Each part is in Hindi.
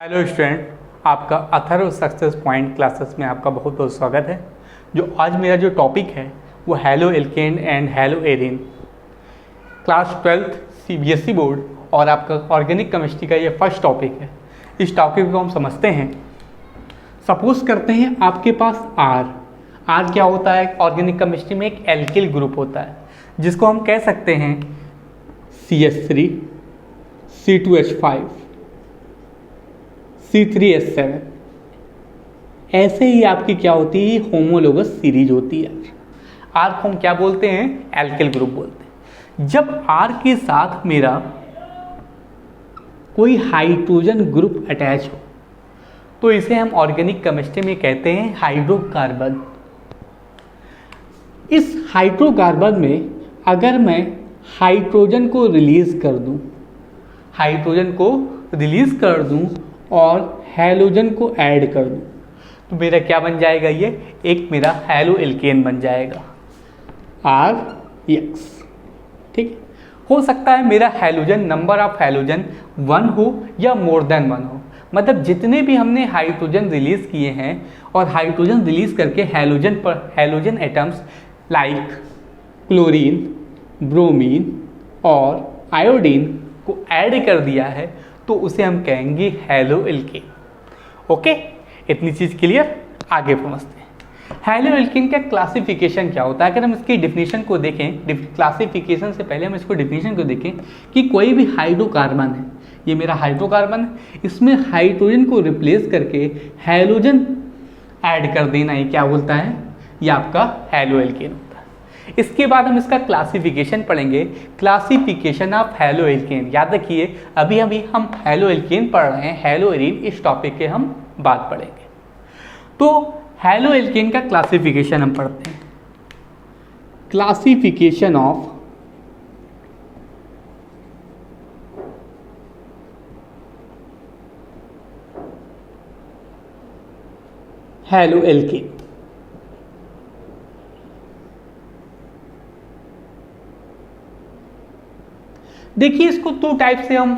हेलो स्टूडेंट, आपका अथर्व सक्सेस पॉइंट क्लासेस में आपका बहुत बहुत स्वागत है। जो आज मेरा जो टॉपिक है वो hello alkene and hello arene class 12th CBSE board और आपका ऑर्गेनिक केमिस्ट्री का ये फर्स्ट टॉपिक है। इस टॉपिक को हम समझते हैं। सपोज करते हैं आपके पास आर क्या होता है? ऑर्गेनिक केमिस्ट्री में एक एल्किल ग्रुप होता है जिसको हम कह सकते हैं CH3 C2H5 C3H7। ऐसे ही आपकी क्या होती है? होमोलोगस सीरीज होती है। आर को हम क्या बोलते हैं? एल्किल ग्रुप बोलते हैं। जब आर के साथ मेरा कोई हाइड्रोजन ग्रुप अटैच हो तो इसे हम ऑर्गेनिक केमिस्ट्री में कहते हैं हाइड्रोकार्बन। इस हाइड्रोकार्बन में अगर मैं हाइड्रोजन को रिलीज कर दूं और हैलोजन को ऐड कर दूं तो मेरा क्या बन जाएगा? ये एक मेरा हैलो एल्केन बन जाएगा RX। ठीक, हो सकता है मेरा हैलोजन नंबर ऑफ हैलोजन 1 हो या मोर देन 1 हो। मतलब जितने भी हमने हाइड्रोजन रिलीज किए हैं और हाइड्रोजन रिलीज करके halogen atoms like chlorine, bromine और आयोडीन को ऐड कर दिया है तो उसे हम कहेंगे हैलो एल्केन। ओके, इतनी चीज क्लियर? आगे समझते हैं हैलो एल्केन का क्लासिफिकेशन क्या होता है। अगर हम इसकी डिफिनीशन को देखें, क्लासिफिकेशन से पहले हम इसको डिफिनीशन को देखें कि कोई भी हाइड्रोकार्बन है, ये मेरा हाइड्रोकार्बन है, इसमें हाइड्रोजन को रिप्लेस करके हैलोजन ऐड कर देना, ये क्या बोलता है? ये आपका हैलो एल्केन होता है। इसके बाद हम इसका क्लासिफिकेशन पढ़ेंगे, क्लासिफिकेशन ऑफ हैलो एल्केन। याद रखिए अभी हम हैलो एल्केन पढ़ रहे हैं, हैलो एरीन इस टॉपिक के हम बात पढ़ेंगे। तो हैलो एल्केन का क्लासिफिकेशन हम पढ़ते हैं। Classification of haloalkane. देखिए इसको 2 टाइप से हम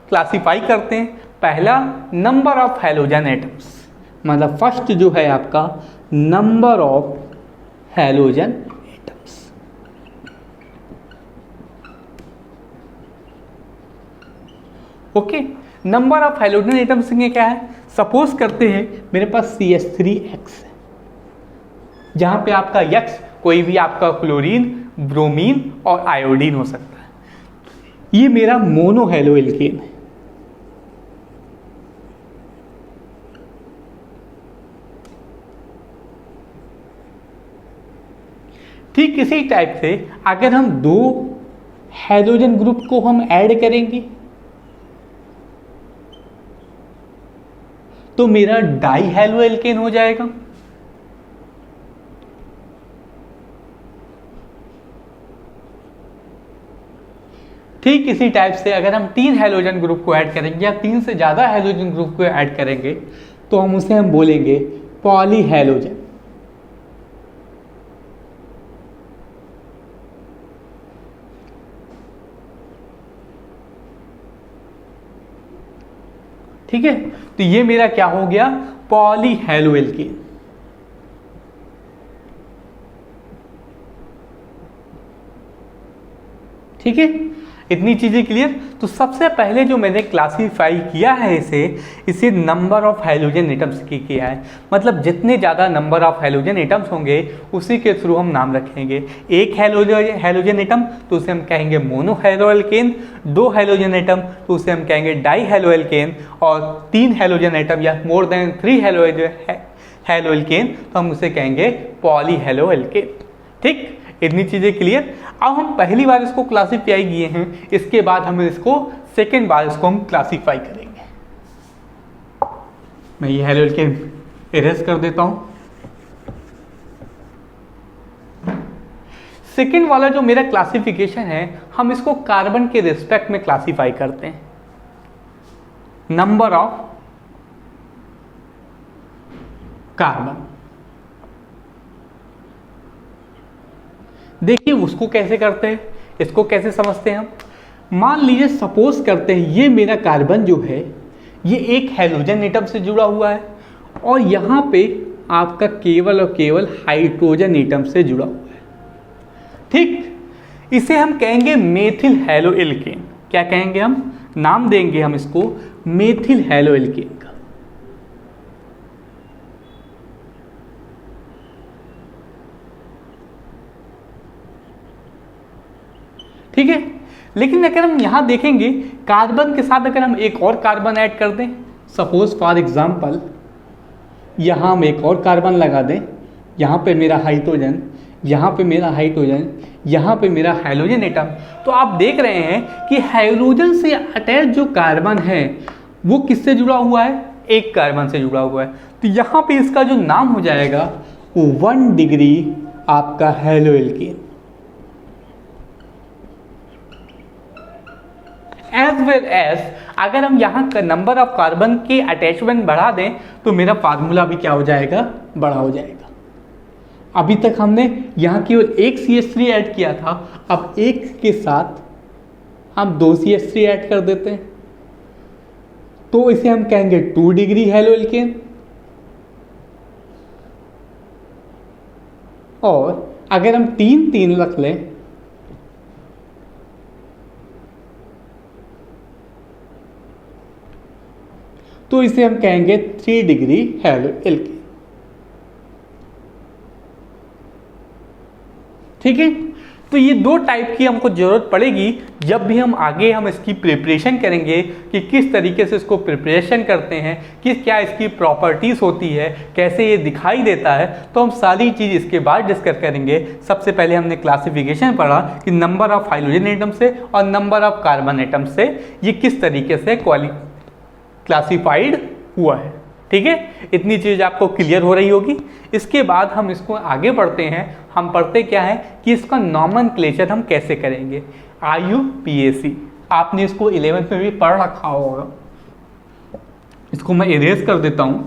क्लासिफाई करते हैं। पहला, नंबर ऑफ हैलोजन एटम्स, मतलब फर्स्ट जो है आपका number of halogen atoms. Okay, number of halogen atoms में क्या है? सपोज करते हैं मेरे पास CH3X है, जहां पे आपका X कोई भी आपका क्लोरीन, ब्रोमीन और आयोडीन हो सकता है। ये मेरा मोनो हैलो एल्केन है। ठीक इसी टाइप से अगर हम 2 हैलोजन ग्रुप को हम ऐड करेंगे तो मेरा डाई हैलो एल्केन हो जाएगा। ठीक इसी टाइप से अगर हम 3 हैलोजन ग्रुप को ऐड करेंगे या 3 से ज्यादा हैलोजन ग्रुप को ऐड करेंगे तो हम बोलेंगे पॉली हैलोजन। ठीक है, तो ये मेरा क्या हो गया? Poly hello alkene. ठीक है, इतनी चीजें क्लियर? तो सबसे पहले जो मैंने क्लासीफाई किया है इसे नंबर ऑफ हैलोजन एटम्स की किया है। मतलब जितने ज़्यादा नंबर ऑफ हैलोजन एटम्स होंगे उसी के थ्रू हम नाम रखेंगे। एक हैलोजन एटम तो उसे हम कहेंगे monohaloalkane, 2 halogen atom तो उसे हम कहेंगे डाई हैलो एल्केन, और 3 हैलोजन एटम या मोर देन 3 हैलो एल्केन तो हम उसे कहेंगे पॉली हैलो एल्केन। ठीक, इतनी चीजें क्लियर? अब हम पहली बार इसको क्लासीफाई किए हैं, इसके बाद हम इसको सेकेंड बार इसको हम क्लासीफाई करेंगे। मैं ये हैलो एल्केन इरेज कर देता हूं। सेकेंड वाला जो मेरा क्लासिफिकेशन है हम इसको कार्बन के रिस्पेक्ट में क्लासीफाई करते हैं। Number of carbon. देखिए उसको कैसे करते हैं, इसको कैसे समझते हैं हम। मान लीजिए सपोज करते हैं ये मेरा कार्बन जो है ये एक हैलोजन एटम से जुड़ा हुआ है, और यहाँ पे आपका केवल और केवल हाइड्रोजन एटम से जुड़ा हुआ है। ठीक, इसे हम कहेंगे मेथिल हैलो एल्केन। क्या कहेंगे हम? नाम देंगे हम इसको मेथिल हैलो एल्केन का। ठीक है, लेकिन अगर हम यहां देखेंगे कार्बन के साथ अगर हम एक और कार्बन ऐड कर दें, सपोज फॉर एग्जांपल यहां हम एक और कार्बन लगा दें, यहां पे मेरा हाइड्रोजन, यहाँ पे मेरा हाइड्रोजन, यहाँ पे मेरा हाइड्रोजन एटम, तो आप देख रहे हैं कि हाइड्रोजन से अटैच जो कार्बन है वो किससे जुड़ा हुआ है? एक कार्बन से जुड़ा हुआ है। तो यहाँ पे इसका जो नाम हो जाएगा वो 1 डिग्री आपका haloalkane. As well as अगर हम यहाँ का नंबर ऑफ कार्बन के अटैचमेंट बढ़ा दें तो मेरा फार्मूला भी क्या हो जाएगा? बड़ा हो जाएगा। अभी तक हमने यहाँ केवल एक CH3 ऐड किया था, अब एक के साथ हम 2 CH3 ऐड कर देते हैं, तो इसे हम कहेंगे 2 डिग्री हैलो एल्केन। और अगर हम 3 रख लें तो इसे हम कहेंगे 3 डिग्री हैलो एल्केन। ठीक है, तो ये 2 टाइप की हमको जरूरत पड़ेगी जब भी हम आगे हम इसकी प्रिपरेशन करेंगे कि किस तरीके से इसको प्रिपरेशन करते हैं, कि क्या इसकी प्रॉपर्टीज होती है, कैसे ये दिखाई देता है, तो हम सारी चीज़ इसके बाद डिस्कस करेंगे। सबसे पहले हमने क्लासिफिकेशन पढ़ा कि नंबर ऑफ हाइड्रोजन एटम से और नंबर ऑफ कार्बन एटम से ये किस तरीके से क्लासिफाइड हुआ है। ठीक है, इतनी चीज़ आपको क्लियर हो रही होगी। इसके बाद हम इसको आगे बढ़ते हैं। हम पढ़ते क्या है कि इसका नॉमेनक्लेचर हम कैसे करेंगे। IUPAC आपने इसको 11th में भी पढ़ रखा होगा, इसको मैं इरेज कर देता हूं।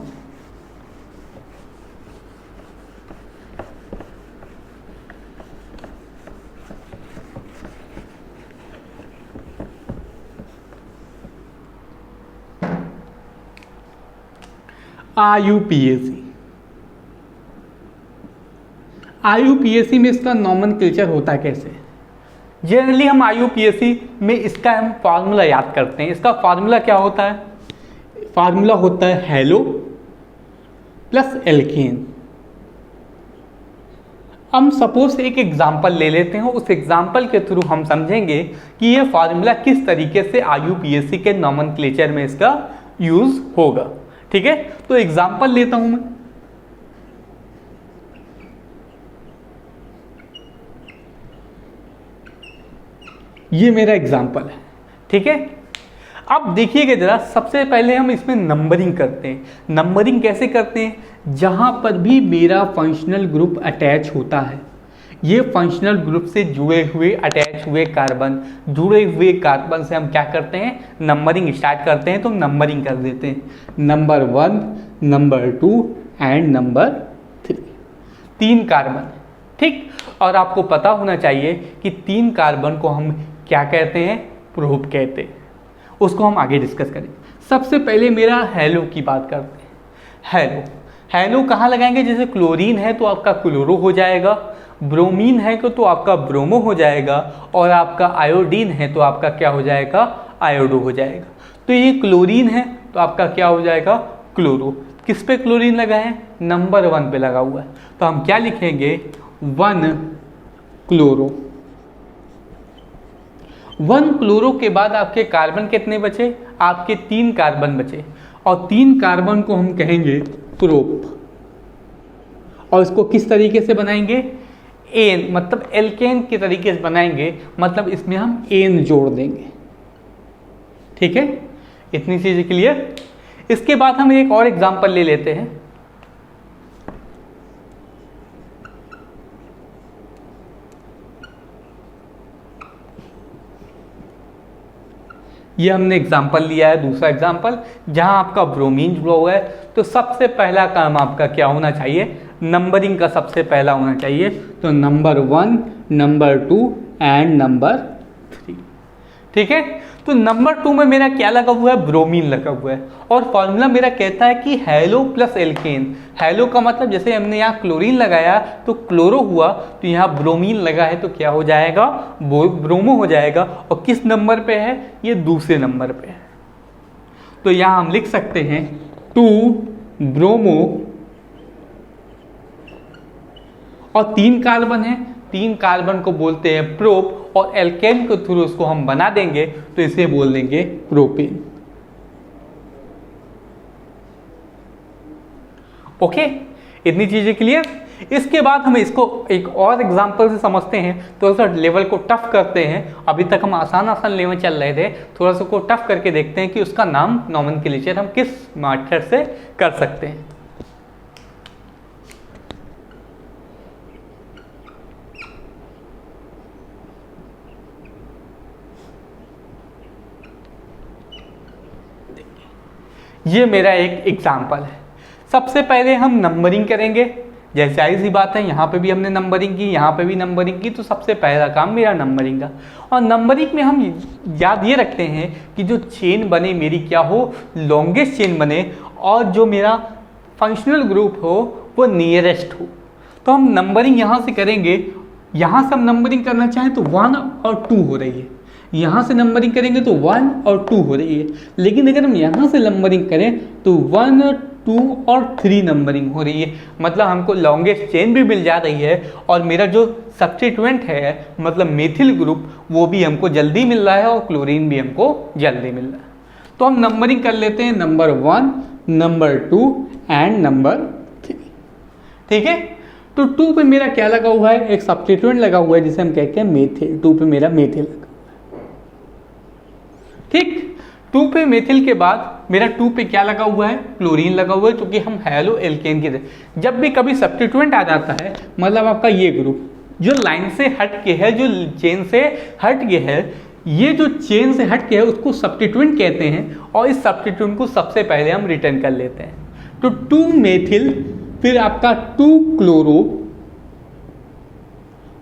IUPAC में इसका नॉमेनक्लेचर होता कैसे? जनरली हम IUPAC में इसका हम फार्मूला याद करते हैं। इसका फार्मूला क्या होता है? फार्मूला होता है हैलो प्लस एल्केन। हम सपोज एक एग्जाम्पल ले लेते हैं, उस एग्जाम्पल के थ्रू हम समझेंगे कि ये फार्मूला किस तरीके से IUPAC के नॉमेनक्लेचर में इसका यूज होगा। ठीक है, तो एग्जाम्पल लेता हूं मैं। ये मेरा एग्जाम्पल है। ठीक है, अब देखिएगा जरा, सबसे पहले हम इसमें नंबरिंग करते हैं। नंबरिंग कैसे करते हैं? जहां पर भी मेरा फंक्शनल ग्रुप अटैच होता है, ये फंक्शनल ग्रुप से जुड़े हुए अटैच हुए कार्बन, जुड़े हुए कार्बन से हम क्या करते हैं? नंबरिंग स्टार्ट करते हैं। तो नंबरिंग कर देते हैं, number 1, number 2 and number 3। 3 carbon. ठीक, और आपको पता होना चाहिए कि 3 कार्बन को हम क्या कहते हैं? प्रोप कहते हैं। उसको हम आगे डिस्कस करेंगे। सबसे पहले मेरा हैलो की बात करते हैं। हैलो, हैलो कहाँ लगाएंगे? जैसे क्लोरीन है तो आपका क्लोरो हो जाएगा, ब्रोमीन है तो आपका ब्रोमो हो जाएगा, और आपका आयोडीन है तो आपका क्या हो जाएगा? आयोडो हो जाएगा। तो ये क्लोरीन है तो आपका क्या हो जाएगा? क्लोरो। किस पे क्लोरीन लगा है? नंबर 1 पे लगा हुआ है। तो हम क्या लिखेंगे? 1 क्लोरो। 1 क्लोरो के बाद आपके कार्बन कितने बचे? आपके 3 कार्बन बचे, और 3 कार्बन को हम कहेंगे प्रोप। और इसको किस तरीके से बनाएंगे? एन, मतलब एल्केन के तरीके से बनाएंगे, मतलब इसमें हम एन जोड़ देंगे। ठीक है, इतनी चीजें क्लियर। इसके बाद हम एक और एग्जांपल ले लेते हैं। ये हमने एग्जाम्पल लिया है, दूसरा एग्जाम्पल, जहां आपका ब्रोमीन जुड़ा हुआ है। तो सबसे पहला काम आपका क्या होना चाहिए? नंबरिंग का सबसे पहला होना चाहिए। तो नंबर 1, नंबर 2 एंड नंबर 3। ठीक है। तो नंबर 2 में मेरा क्या लगा हुआ है, ब्रोमीन लगा हुआ है, और फॉर्मूला मेरा कहता है कि हैलो प्लस एल्केन। हैलो का मतलब जैसे हमने यहाँ क्लोरीन लगाया तो क्लोरो हुआ, तो यहाँ ब्रोमीन लगा है तो क्या हो जाएगा, ब्रोमो हो जाएगा। और किस नंबर पे है, ये दूसरे नंबर पे है। तो यहाँ हम लिख सकते हैं 2 ब्रोमो, और 3 कार्बन है, 3 कार्बन को बोलते हैं प्रोप, और एल्केन के थ्रू उसको हम बना देंगे तो इसे बोल देंगे प्रोपेन। ओके, इतनी चीजें क्लियर। इसके बाद हम इसको एक और एग्जांपल से समझते हैं, थोड़ा सा लेवल को टफ करते हैं। अभी तक हम आसान आसान लेवल चल रहे थे, थोड़ा सा को टफ करके देखते हैं कि उसका नाम नॉमेनक्लेचर हम किस मेथड से कर सकते हैं। ये मेरा एक एग्जाम्पल है। सबसे पहले हम नंबरिंग करेंगे, जैसे जाहिर सी बात है, यहाँ पे भी हमने नंबरिंग की, यहाँ पे भी नंबरिंग की, तो सबसे पहला काम मेरा नंबरिंग का। और नंबरिंग में हम याद ये रखते हैं कि जो चेन बने मेरी क्या हो, लॉन्गेस्ट चेन बने, और जो मेरा फंक्शनल ग्रुप हो वो नियरेस्ट हो। तो हम नंबरिंग यहाँ से करेंगे। यहाँ से हम नंबरिंग करना चाहें तो 1 और 2 हो रही है, यहाँ से नंबरिंग करेंगे तो 1 और 2 हो रही है। लेकिन अगर हम यहाँ से नंबरिंग करें तो 1, 2 और 3 नंबरिंग हो रही है। मतलब हमको लॉन्गेस्ट चेन भी मिल जा रही है, और मेरा जो सब्स्टिट्यूएंट है मतलब मेथिल ग्रुप वो भी हमको जल्दी मिल रहा है, और क्लोरीन भी हमको जल्दी मिल रहा है। तो हम नंबरिंग कर लेते हैं, नंबर 1, नंबर 2 एंड नंबर 3। ठीक है। तो 2 पे मेरा क्या लगा हुआ है, एक सब्स्टिट्यूएंट लगा हुआ है जिसे हम कहते हैं मेथिल। 2 पे मेरा मेथिल लगा, ठीक। 2 पे मेथिल के बाद मेरा 2 पे क्या लगा हुआ है, क्लोरीन लगा हुआ है, क्योंकि हम हैलो एल्केन के थे। जब भी कभी सब्स्टिट्यूएंट आ जाता है, मतलब आपका ये ग्रुप जो लाइन से हट के है, जो चेन से हट के है, ये जो चेन से हट के है उसको सब्स्टिट्यूएंट कहते हैं, और इस सब्स्टिट्यूएंट को सबसे पहले हम रिटर्न कर लेते हैं। तो 2 मेथिल, फिर आपका 2 क्लोरो,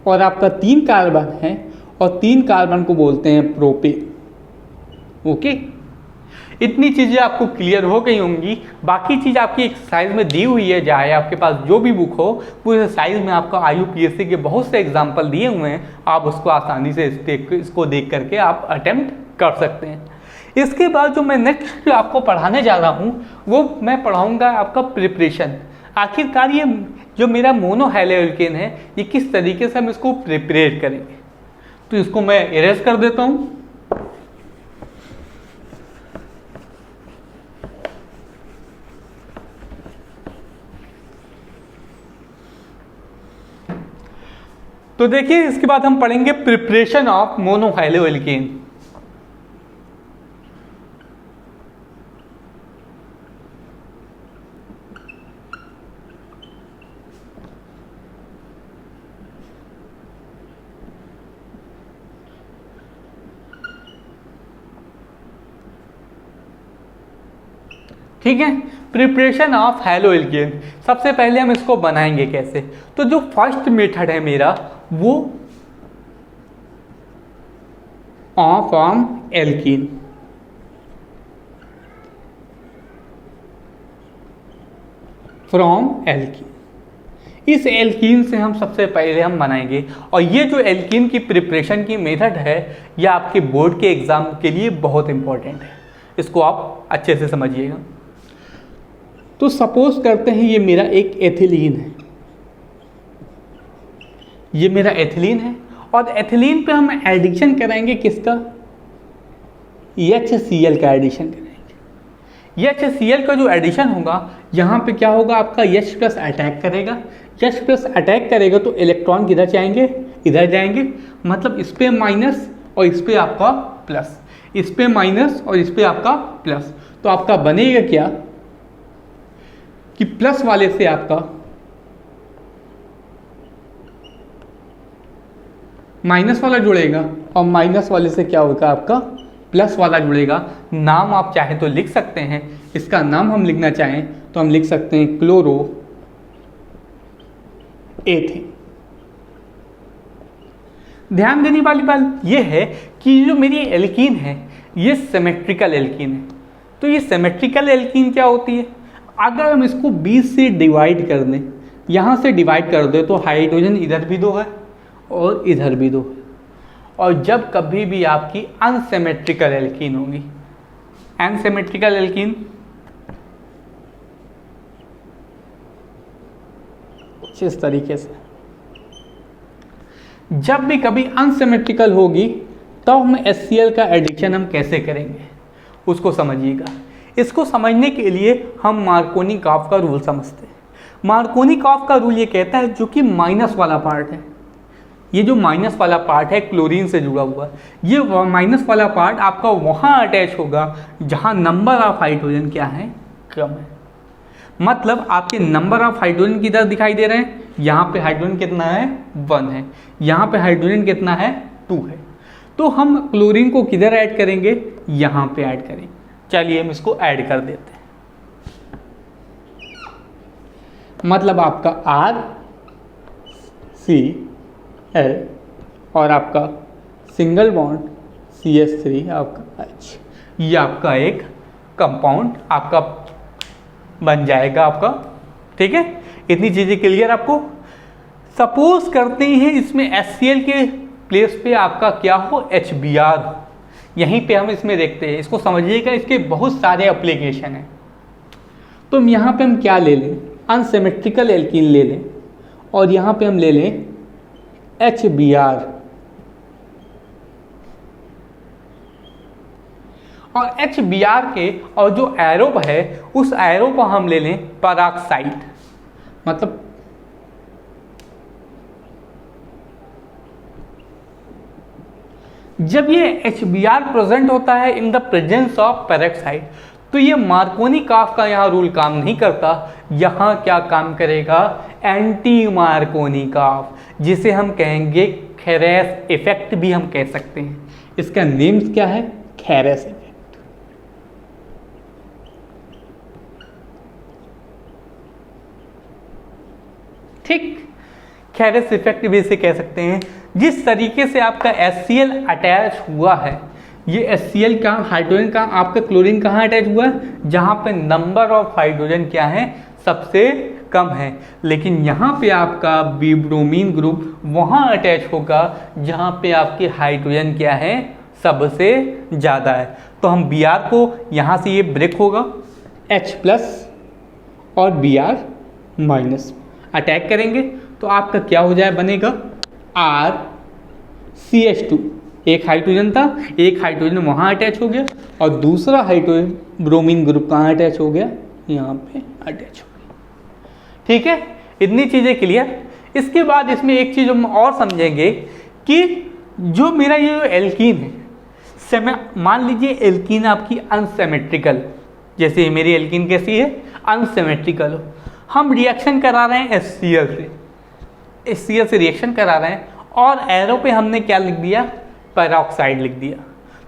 और आपका 3 कार्बन है, और 3 कार्बन को बोलते हैं प्रोपेन। ओके, इतनी चीजें आपको क्लियर हो गई होंगी। बाकी चीज आपकी एक्सरसाइज में दी हुई है, चाहे आपके पास जो भी बुक हो, वो एक्सरसाइज में आपका IUPAC के बहुत से एग्जाम्पल दिए हुए हैं। आप उसको आसानी से इसको देख करके आप अटेम्प्ट कर सकते हैं। इसके बाद जो मैं नेक्स्ट जो आपको पढ़ाने जा रहा हूँ वो मैं पढ़ाऊँगा आपका प्रिपरेशन। आखिरकार ये जो मेरा मोनोहैलो एल्केन है, ये किस तरीके से हम इसको प्रिपरेट करेंगे। तो इसको मैं इरेज कर देता हूँ। तो देखिए, इसके बाद हम पढ़ेंगे प्रिपरेशन ऑफ मोनोहैलो एल्केन। ठीक है, प्रिपरेशन ऑफ हैलो एल्केन। सबसे पहले हम इसको बनाएंगे कैसे। तो जो फर्स्ट मेथड है मेरा वो फ्रॉम एल्कीन। फ्रॉम एल्कीन, इस एल्कीन से हम सबसे पहले हम बनाएंगे। और ये जो एल्कीन की प्रिपरेशन की मेथड है, ये आपके बोर्ड के एग्जाम के लिए बहुत इंपॉर्टेंट है, इसको आप अच्छे से समझिएगा। तो सपोज करते हैं ये मेरा एक एथिलीन है, ये मेरा एथिलीन है, और एथिलीन पे हम एडिशन कराएंगे किसका, HCl का एडिशन करेंगे। HCl का जो एडिशन होगा, यहाँ पे क्या होगा, आपका H प्लस अटैक करेगा। H प्लस अटैक करेगा तो इलेक्ट्रॉन किधर जाएंगे, इधर जाएंगे। मतलब इस पे माइनस और इस पे आपका प्लस, इस पे माइनस और इस पे आपका प्लस। तो आपका बनेगा क्या कि प्लस वाले से आपका माइनस वाला जुड़ेगा, और माइनस वाले से क्या होगा, आपका प्लस वाला जुड़ेगा। नाम आप चाहे तो लिख सकते हैं, इसका नाम हम लिखना चाहें तो हम लिख सकते हैं क्लोरो एथेन। ध्यान देने वाली बात ये है कि जो मेरी एल्कीन है ये सिमेट्रिकल एल्कीन है। तो ये सिमेट्रिकल एल्कीन क्या होती है, अगर हम इसको 20 से डिवाइड कर दें, यहाँ से डिवाइड कर दें, तो हाइड्रोजन इधर भी 2 है और इधर भी 2 है। और जब कभी भी आपकी अनसिमेट्रिकल एल्कीन होगी, अनसिमेट्रिकल एल्कीन कुछ इस तरीके से, जब भी कभी अनसिमेट्रिकल होगी तो हम HCl का एडिशन हम कैसे करेंगे उसको समझिएगा। इसको समझने के लिए हम मार्कोनी-कॉफ का रूल समझते हैं। मार्कोनी-कॉफ का रूल ये कहता है, जो कि माइनस वाला पार्ट है, ये जो माइनस वाला पार्ट है क्लोरीन से जुड़ा हुआ, ये माइनस वाला पार्ट आपका वहाँ अटैच होगा जहाँ नंबर ऑफ हाइड्रोजन क्या है, कम है। मतलब आपके नंबर ऑफ हाइड्रोजन किधर दिखाई दे रहे हैं, यहाँ पे हाइड्रोजन कितना है, 1 है, यहाँ पे हाइड्रोजन कितना है, 2 है। तो हम क्लोरीन को किधर ऐड करेंगे, यहाँ पे ऐड करेंगे। चलिए हम इसको ऐड कर देते हैं। मतलब आपका RCl और आपका सिंगल बॉन्ड CH3 आपका H, ये आपका एक कंपाउंड आपका बन जाएगा आपका। ठीक है, इतनी चीज़ें क्लियर आपको। सपोज करते हैं इसमें HCl के प्लेस पे आपका क्या हो, HBr। यहीं पे हम इसमें देखते हैं, इसको समझिएगा, इसके बहुत सारे एप्लीकेशन हैं। तो यहाँ पे हम क्या ले लें, अनसिमेट्रिकल एल्कीन ले लें और यहाँ पे हम ले लें HBr, और HBr के और जो एरो है उस एरो को हम ले लें पेरोक्साइड। मतलब जब ये HBr प्रेजेंट होता है in the presence of peroxide, तो ये मार्कोनी-कॉफ का यहाँ रूल काम नहीं करता। यहाँ क्या काम करेगा, एंटी मार्कोनी-कॉफ, जिसे हम कहेंगे खेरेस इफेक्ट भी हम कह सकते हैं। इसका नेम क्या है, खेरेस इफेक्ट। ठीक, खेरेस इफेक्ट भी इसे कह सकते हैं। जिस तरीके से आपका HCl अटैच हुआ है, ये HCl का हाइड्रोजन का आपका क्लोरीन कहाँ अटैच हुआ है, जहाँ पे नंबर ऑफ हाइड्रोजन क्या है, सबसे कम है। लेकिन यहाँ पे आपका ब्रोमीन ग्रुप वहाँ अटैच होगा जहाँ पे आपके हाइड्रोजन क्या है, सबसे ज़्यादा है। तो हम Br को यहाँ से ये ब्रेक होगा, H+ और Br- अटैक करेंगे तो आपका क्या हो जाए, बनेगा RCH2। एक हाइड्रोजन था, एक हाइड्रोजन वहाँ अटैच हो गया और दूसरा हाइड्रोजन ब्रोमीन ग्रुप कहाँ अटैच हो गया, यहाँ पे अटैच हो गया। ठीक है, इतनी चीज़ें क्लियर। इसके बाद इसमें एक चीज़ हम और समझेंगे कि जो मेरा ये जो एल्कीन है, मान लीजिए एल्कीन आपकी अनसिमेट्रिकल, जैसे मेरी एल्कीन कैसी है, अनसिमेट्रिकल हो, हम रिएक्शन करा रहे हैं HCl से रिएक्शन करा रहे हैं और एरो पे हमने क्या लिख दिया, पेरोक्साइड लिख दिया।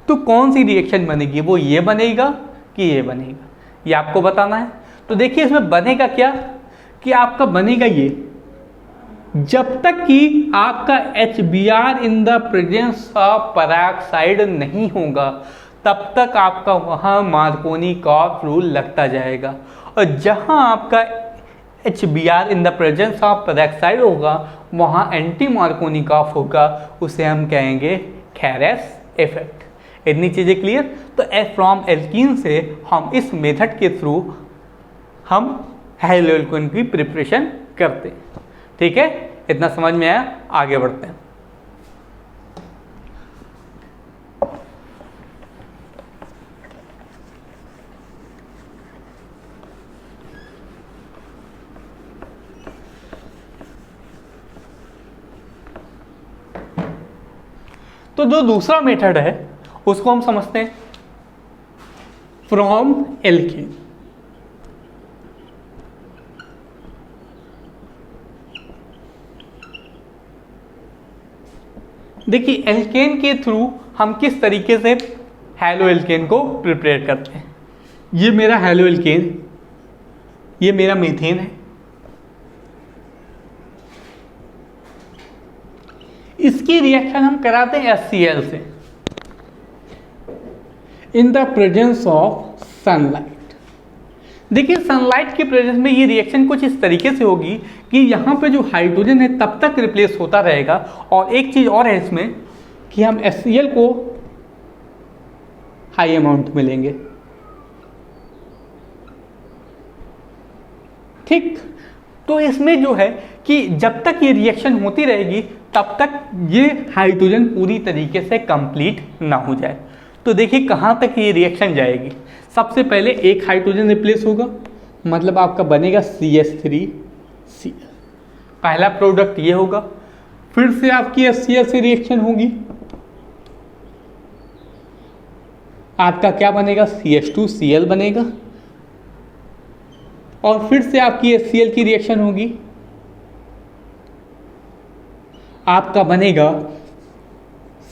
तो कौन सी रिएक्शन बनेगी, वो ये बनेगा कि ये बनेगा, ये आपको बताना है। तो देखिए इसमें बनेगा क्या, कि आपका बनेगा ये, जब तक कि आपका HBr in the presence of peroxide नहीं होगा तब तक आपका वहाँ मार्कोनी-कॉफ रूल लगता जाएगा। और जहाँ आपका HBr in the presence of peroxide होगा वहाँ एंटी मार्कोनी-कॉफ होगा, उसे हम कहेंगे खेरेस इफेक्ट। इतनी चीज़ें क्लियर। तो फ्रॉम एल्कीन से हम इस मेथड के थ्रू हम हैलोएल्कीन की प्रिपरेशन करते हैं। ठीक है, इतना समझ में आया, आगे बढ़ते हैं। तो जो दूसरा मेथड है उसको हम समझते हैं फ्रॉम एल्कीन। देखिए एल्केन के थ्रू हम किस तरीके से हैलो एल्केन को प्रिपेयर करते हैं। ये मेरा हैलो एल्केन, ये मेरा मीथेन है। इसकी रिएक्शन हम कराते हैं HCl से in the presence of sunlight. देखिए सनलाइट के प्रेजेंस में ये रिएक्शन कुछ इस तरीके से होगी कि यहाँ पे जो हाइड्रोजन है तब तक रिप्लेस होता रहेगा, और एक चीज़ और है इसमें कि हम HCl को हाई अमाउंट में लेंगे। ठीक, तो इसमें जो है कि जब तक ये रिएक्शन होती रहेगी तब तक ये हाइड्रोजन पूरी तरीके से कंप्लीट ना हो जाए। तो देखिए कहाँ तक ये रिएक्शन जाएगी। सबसे पहले एक हाइड्रोजन रिप्लेस होगा, मतलब आपका बनेगा CH3Cl, पहला प्रोडक्ट ये होगा। फिर से आपकी HCl से रिएक्शन होगी, आपका क्या बनेगा CH2Cl बनेगा, और फिर से आपकी HCl की रिएक्शन होगी, आपका बनेगा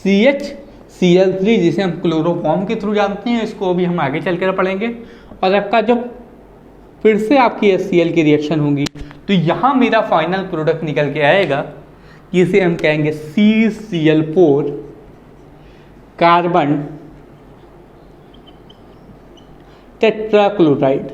CHCl3 जिसे हम क्लोरोफॉर्म के थ्रू जानते हैं, इसको भी हम आगे चलकर पढ़ेंगे। और आपका जब फिर से आपकी HCl की रिएक्शन होगी तो यहाँ मेरा फाइनल प्रोडक्ट निकल के आएगा, जिसे हम कहेंगे CCl4 कार्बन टेट्राक्लोराइड।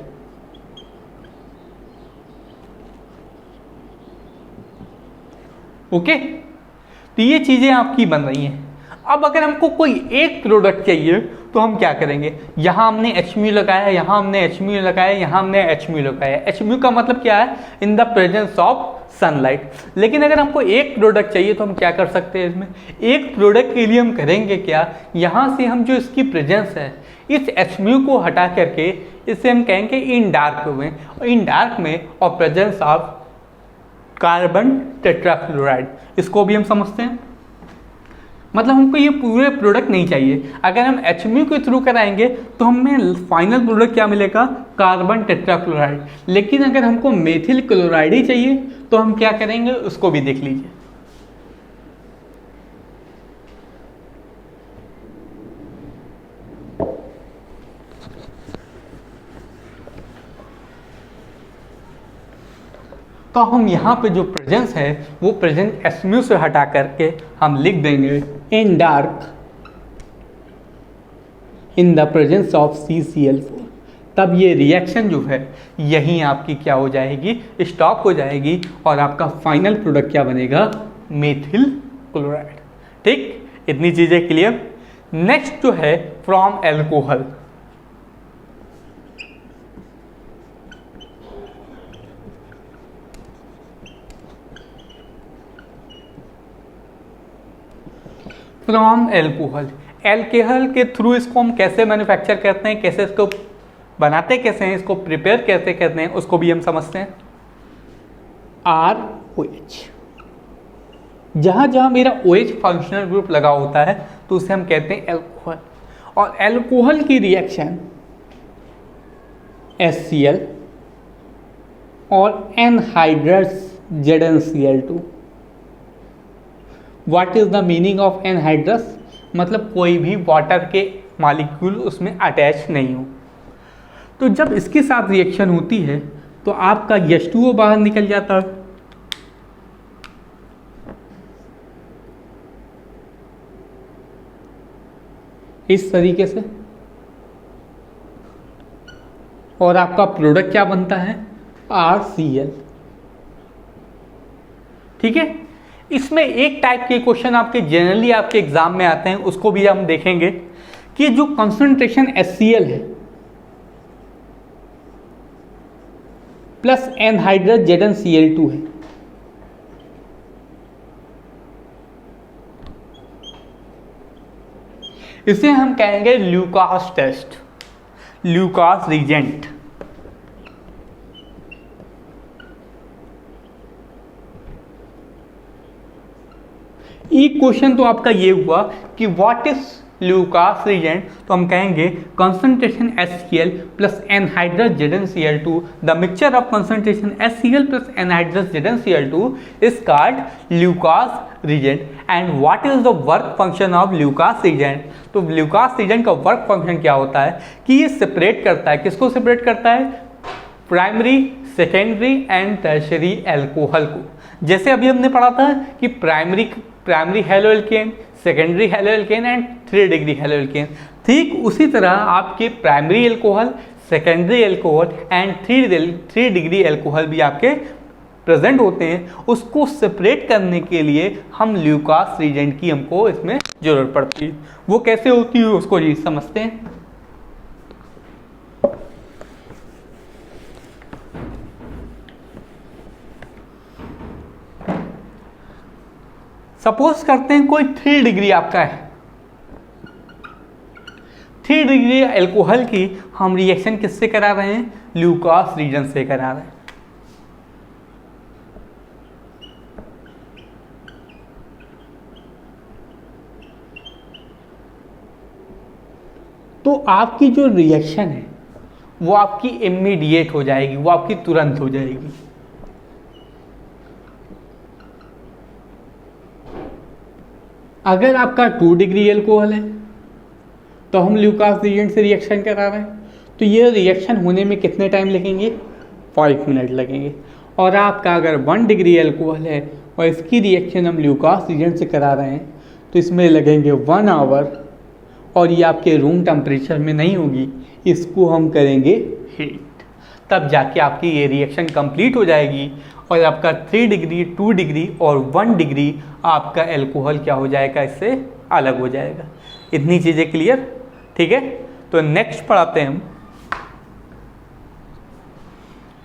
ओके, तो ये चीज़ें आपकी बन रही हैं। अब अगर हमको कोई एक प्रोडक्ट चाहिए तो हम क्या करेंगे, यहाँ हमने HMu लगाया, यहाँ हमने HMu लगाया, यहाँ हमने HMu लगाया। HMu का मतलब क्या है, in the presence of sunlight. लेकिन अगर हमको एक प्रोडक्ट चाहिए तो हम क्या कर सकते हैं, इसमें एक प्रोडक्ट के लिए हम करेंगे क्या, यहाँ से हम जो इसकी प्रेजेंस है इस HMu को हटा करके इसे हम कहेंगे इन डार्क में, इन डार्क में और प्रेजेंस ऑफ कार्बन टेट्राक्लोराइड, इसको भी हम समझते हैं। मतलब हमको ये पूरे प्रोडक्ट नहीं चाहिए। अगर हम HMu के थ्रू कराएंगे तो हमें फाइनल प्रोडक्ट क्या मिलेगा, कार्बन टेट्राक्लोराइड। लेकिन अगर हमको मेथिल क्लोराइड ही चाहिए तो हम क्या करेंगे, उसको भी देख लीजिए। तो हम यहाँ पे जो प्रेजेंस है वो प्रेजेंस HMu से हटा करके हम लिख देंगे इन dark in the presence of CCl4। तब ये रिएक्शन जो है यहीं आपकी क्या हो जाएगी, स्टॉप हो जाएगी, और आपका फाइनल प्रोडक्ट क्या बनेगा, मेथिल क्लोराइड। ठीक, इतनी चीज़ें क्लियर। नेक्स्ट जो है from alcohol. From alcohol, alcohol के थ्रू इसको हम कैसे मैन्युफैक्चर करते हैं, कैसे इसको बनाते कैसे हैं, इसको प्रिपेयर कैसे करते हैं, उसको भी हम समझते हैं। ROH, जहाँ जहाँ मेरा OH फंक्शनल ग्रुप लगा होता है तो उसे हम कहते हैं एल्कोहल। और एल्कोहल की रिएक्शन HCl और anhydrous ZnCl2। What is the meaning of anhydrous, मतलब कोई भी वाटर के मॉलिक्यूल उसमें अटैच नहीं हो। तो जब इसके साथ रिएक्शन होती है तो आपका H2O बाहर निकल जाता है, इस तरीके से, और आपका प्रोडक्ट क्या बनता है, RCl। ठीक है, इसमें एक टाइप के क्वेश्चन आपके जनरली आपके एग्जाम में आते हैं, उसको भी हम देखेंगे कि जो कंसंट्रेशन HCl है प्लस एनहाइड्रस ZnCl2 है, इसे हम कहेंगे ल्यूकास टेस्ट, ल्यूकास रीजेंट। एक क्वेश्चन तो आपका ये हुआ कि व्हाट इज ल्यूकास रीजेंट, तो हम कहेंगे concentration HCl plus anhydrous ZnCl2, the mixture of concentration HCl plus anhydrous ZnCl2 is called Lucas reagent. And what is the work function of Lucas reagent, तो ल्यूकास रीजेंट का वर्क फंक्शन क्या होता है कि ये सेपरेट करता है, किसको सेपरेट करता है, primary, secondary and tertiary alcohol को। जैसे अभी हमने पढ़ा था कि primary primary haloalkane, secondary haloalkane and 3 degree hello alkene. ठीक उसी तरह आपके primary alcohol, secondary alcohol and 3 degree alcohol भी आपके प्रेजेंट होते हैं। उसको सेपरेट करने के लिए हम ल्यूकास रीजेंट की हमको इसमें जरूरत पड़ती है। वो कैसे होती है उसको जी समझते हैं। सपोज करते हैं कोई 3 डिग्री आपका है, 3 डिग्री एल्कोहल की हम रिएक्शन किससे करा रहे हैं? ल्यूकास रीजन से करा रहे हैं। तो आपकी जो रिएक्शन है वो आपकी इमीडिएट हो जाएगी, वो आपकी तुरंत हो जाएगी। अगर आपका 2 डिग्री एल्कोहल है तो हम ल्यूकास रीजेंट से रिएक्शन करा रहे हैं, तो ये रिएक्शन होने में कितने टाइम लगेंगे? 5 मिनट लगेंगे। और आपका अगर 1 डिग्री एल्कोहल है और इसकी रिएक्शन हम ल्यूकास रीजेंट से करा रहे हैं तो इसमें लगेंगे 1 आवर, और ये आपके रूम टेम्परेचर में नहीं होगी, इसको हम करेंगे हीट, तब जाके आपकी ये रिएक्शन कंप्लीट हो जाएगी और आपका 3 डिग्री, 2 डिग्री और 1 डिग्री आपका एल्कोहल क्या हो जाएगा? इससे अलग हो जाएगा। इतनी चीज़ें क्लियर? ठीक है, तो नेक्स्ट पढ़ाते हैं हम।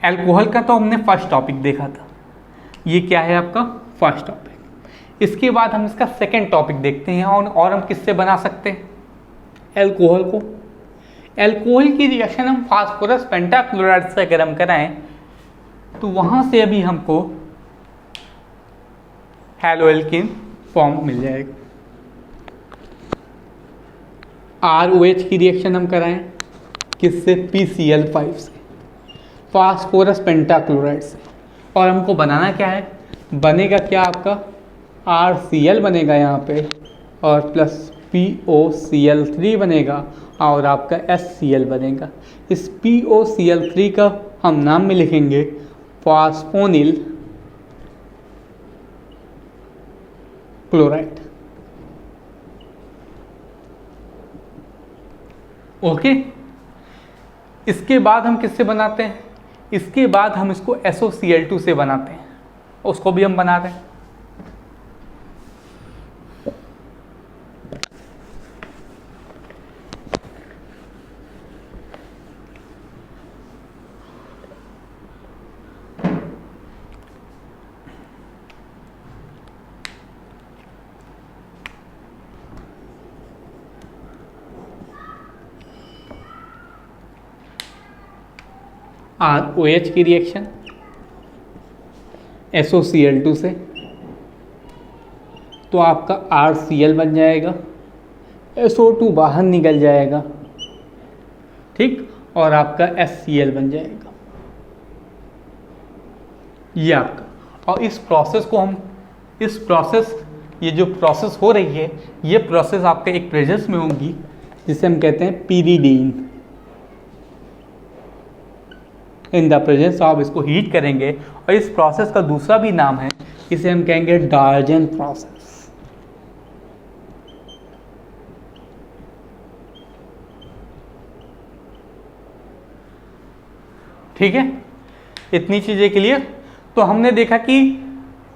एल्कोहल का तो हमने फर्स्ट टॉपिक देखा था, ये क्या है आपका फर्स्ट टॉपिक। इसके बाद हम इसका सेकेंड टॉपिक देखते हैं और हम किससे बना सकते हैं एल्कोहल को। एल्कोहल की रिएक्शन हम फास्फोरस पेंटाक्लोराइड से अगर हम कराएं तो वहां से अभी हमको हैलो एल्केन फॉर्म मिल जाएगा। ROH की रिएक्शन हम कराएं किससे? PCl5 से, फास्फोरस पेंटाक्लोराइड से। और हमको बनाना क्या है? बनेगा क्या आपका? RCl बनेगा यहाँ पे और प्लस POCl3 बनेगा और आपका HCl बनेगा। इस POCl3 का हम नाम में लिखेंगे फास्फोनिल क्लोराइड। ओके, इसके बाद हम किससे बनाते हैं? इसके बाद हम इसको SOCl2 से बनाते हैं, उसको भी हम बना रहे हैं। ROH की रिएक्शन SOCl2 से, तो आपका RCl बन जाएगा, SO2 बाहर निकल जाएगा, ठीक, और आपका HCl बन जाएगा ये आपका। और इस प्रोसेस को हम ये जो प्रोसेस हो रही है ये प्रोसेस आपके एक प्रेजेंस में होगी जिसे हम कहते हैं pyridine. In the presence of इसको हीट करेंगे और इस प्रोसेस का दूसरा भी नाम है, इसे हम कहेंगे डाल्टन प्रोसेस। ठीक है, इतनी चीजें क्लियर। तो हमने देखा कि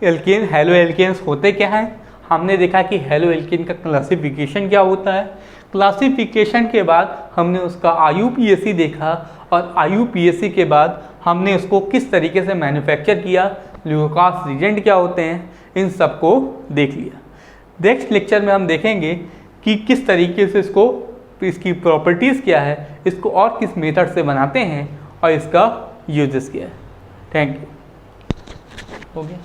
एल्केन हैलो एल्केन्स होते क्या हैं, हमने देखा कि हैलो एल्केन का क्लासिफिकेशन क्या होता है। क्लासिफिकेशन के बाद हमने उसका IUPAC देखा और IUPAC के बाद हमने उसको किस तरीके से मैन्युफैक्चर किया, ल्यूकास रीजेंट क्या होते हैं, इन सब को देख लिया। नेक्स्ट लेक्चर में हम देखेंगे कि किस तरीके से इसकी प्रॉपर्टीज़ क्या है, इसको और किस मेथड से बनाते हैं और इसका यूजेस क्या है। Thank you. हो गया।